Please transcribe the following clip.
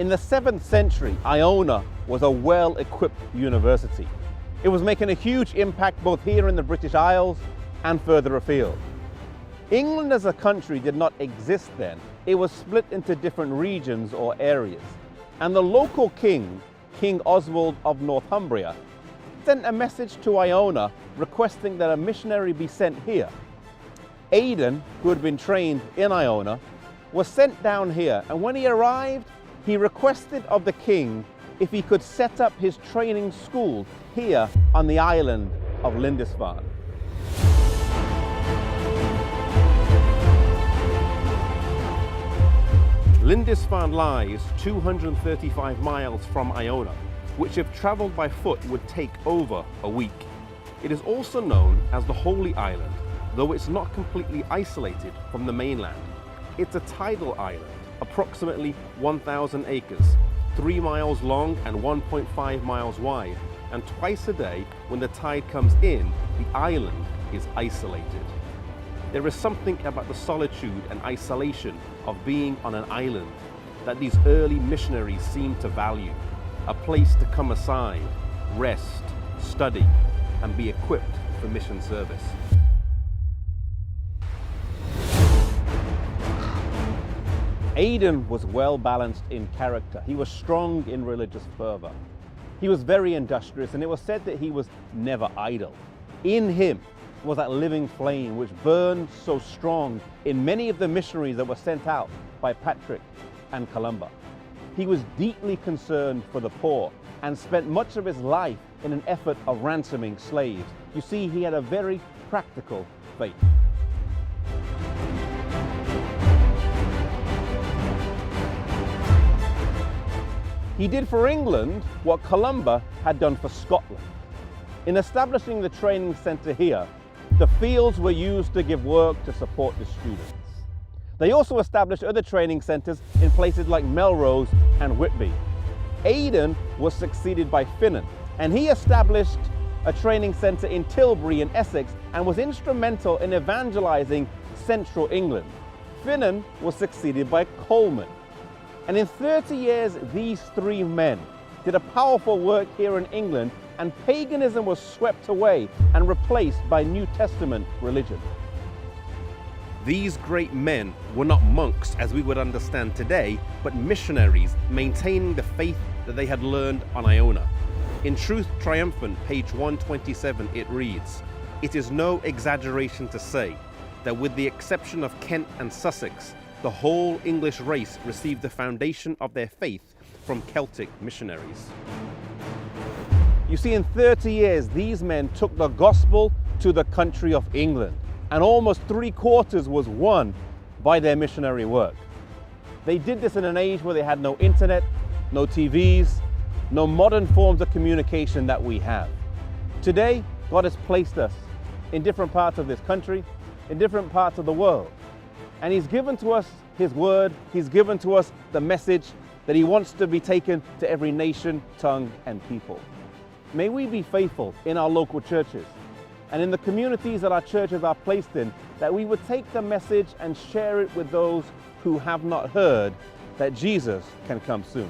In the 7th century, Iona was a well-equipped university. It was making a huge impact both here in the British Isles and further afield. England as a country did not exist then. It was split into different regions or areas. And the local king, King Oswald of Northumbria, sent a message to Iona requesting that a missionary be sent here. Aidan, who had been trained in Iona, was sent down here, and when he arrived, he requested of the king if he could set up his training school here on the island of Lindisfarne. Lindisfarne lies 235 miles from Iona, which if travelled by foot would take over a week. It is also known as the Holy Island, though it's not completely isolated from the mainland. It's a tidal island, approximately 1,000 acres, 3 miles long and 1.5 miles wide, and twice a day when the tide comes in, the island is isolated. There is something about the solitude and isolation of being on an island that these early missionaries seemed to value, a place to come aside, rest, study, and be equipped for mission service. Aidan was well balanced in character. He was strong in religious fervor. He was very industrious, and it was said that he was never idle. In him was that living flame which burned so strong in many of the missionaries that were sent out by Patrick and Columba. He was deeply concerned for the poor and spent much of his life in an effort of ransoming slaves. You see, he had a very practical faith. He did for England what Columba had done for Scotland. In establishing the training centre here, the fields were used to give work to support the students. They also established other training centres in places like Melrose and Whitby. Aidan was succeeded by Finan, and he established a training centre in Tilbury in Essex and was instrumental in evangelising central England. Finan was succeeded by Coleman. And in 30 years, these three men did a powerful work here in England, and paganism was swept away and replaced by New Testament religion. These great men were not monks as we would understand today, but missionaries maintaining the faith that they had learned on Iona. In Truth Triumphant, page 127, it reads, "It is no exaggeration to say that with the exception of Kent and Sussex, the whole English race received the foundation of their faith from Celtic missionaries." You see, in 30 years, these men took the gospel to the country of England, and almost 3/4 was won by their missionary work. They did this in an age where they had no internet, no TVs, no modern forms of communication that we have. Today, God has placed us in different parts of this country, in different parts of the world. And He's given to us His word, He's given to us the message that He wants to be taken to every nation, tongue, and people. May we be faithful in our local churches and in the communities that our churches are placed in, that we would take the message and share it with those who have not heard that Jesus can come soon.